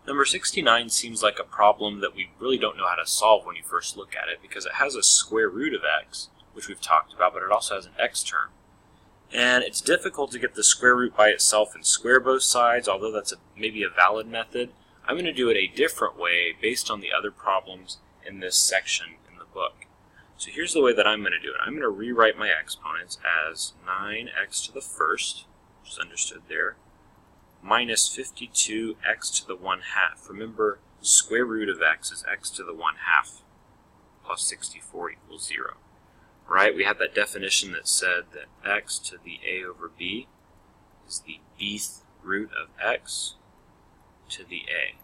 Number 69 seems like a problem that we really don't know how to solve when you first look at it, because it has a square root of x, which we've talked about, but it also has an x term. And it's difficult to get the square root by itself and square both sides, although that's maybe a valid method. I'm going to do it a different way based on the other problems in this section in the book. So here's the way that I'm going to do it. I'm going to rewrite my exponents as 9x to the first, which is understood there, minus 52x to the 1/2. Remember, the square root of x is x to the 1/2 plus 64 equals 0. Right? We had that definition that said that x to the a over b is the bth root of x to the a.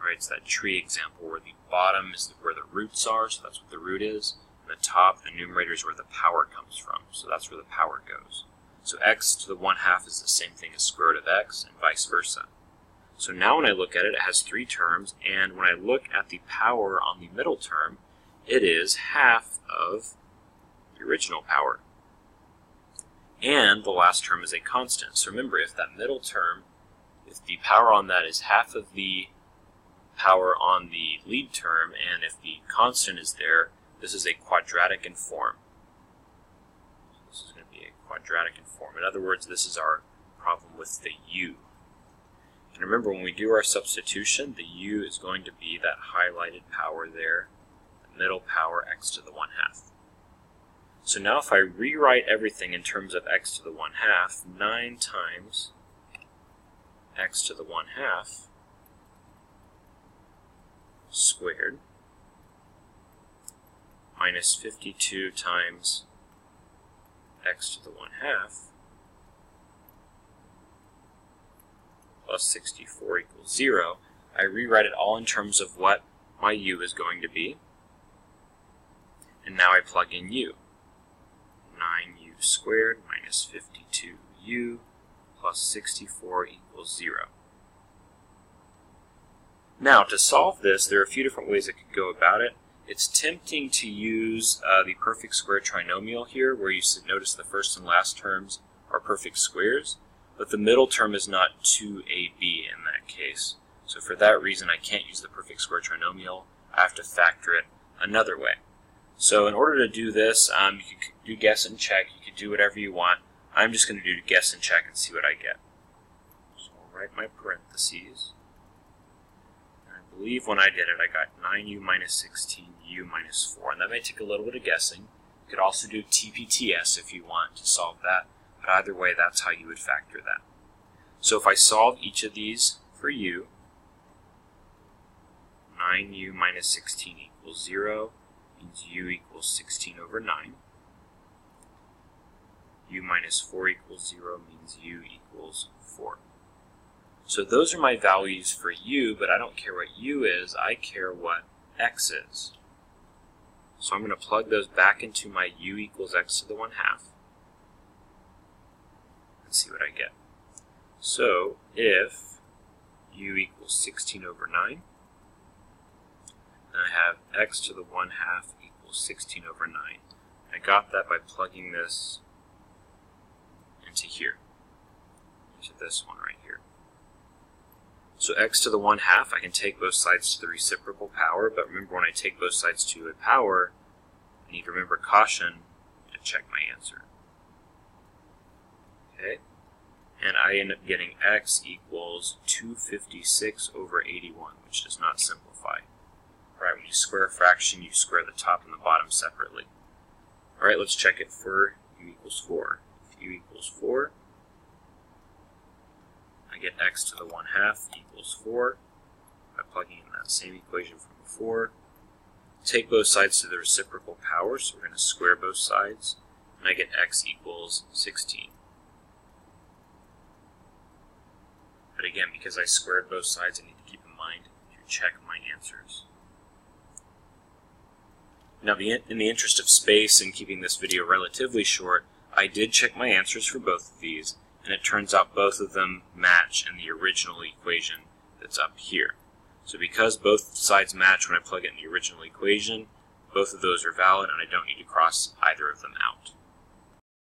Right? It's that tree example where the bottom is where the roots are, so that's what the root is, and the top, the numerator, is where the power comes from, so that's where the power goes. So x to the 1/2 is the same thing as square root of x, and vice versa. So now when I look at it, it has 3 terms, and when I look at the power on the middle term, it is half of the original power. And the last term is a constant. So remember, if that middle term, if the power on that is half of the power on the lead term, and if the constant is there, this is a quadratic in form. So this is going to be a quadratic in form. In other words, this is our problem with the u. And remember, when we do our substitution, the u is going to be that highlighted power there, the middle power, x to the 1/2. So now if I rewrite everything in terms of x to the 1/2, 9 times x to the 1/2 squared minus 52 times x to the 1/2 plus 64 equals 0. I rewrite it all in terms of what my u is going to be. And now I plug in u. 9u squared minus 52u plus 64 equals 0. Now, to solve this, there are a few different ways I could go about it. It's tempting to use the perfect square trinomial here, where you notice the first and last terms are perfect squares, but the middle term is not 2ab in that case. So for that reason, I can't use the perfect square trinomial. I have to factor it another way. So in order to do this, you could do guess and check. You could do whatever you want. I'm just going to do guess and check and see what I get. So I'll write my parentheses. And I believe when I did it, I got 9u minus 16u minus 4. And that may take a little bit of guessing. You could also do TPTS if you want to solve that. But either way, that's how you would factor that. So if I solve each of these for u, 9u minus 16 equals 0. Means u equals 16 over 9. U minus 4 equals 0 means u equals 4. So those are my values for u, but I don't care what u is, I care what x is. So I'm going to plug those back into my u equals x to the 1/2 and see what I get. So if u equals 16 over 9, and I have x to the 1/2 equals 16 over 9. I got that by plugging this into here, into this one right here. So x to the 1/2, I can take both sides to the reciprocal power, but remember, when I take both sides to a power, I need to remember caution to check my answer. Okay, and I end up getting x equals 256 over 81, which does not simplify. Right, when you square a fraction, you square the top and the bottom separately. Alright, let's check it for u equals 4. If u equals 4, I get x to the 1/2 equals 4 by plugging in that same equation from before. Take both sides to the reciprocal power, so we're going to square both sides, and I get x equals 16. But again, because I squared both sides, I need to keep in mind to check my answers. Now, in the interest of space and keeping this video relatively short, I did check my answers for both of these, and it turns out both of them match in the original equation that's up here. So because both sides match when I plug it in the original equation, both of those are valid, and I don't need to cross either of them out.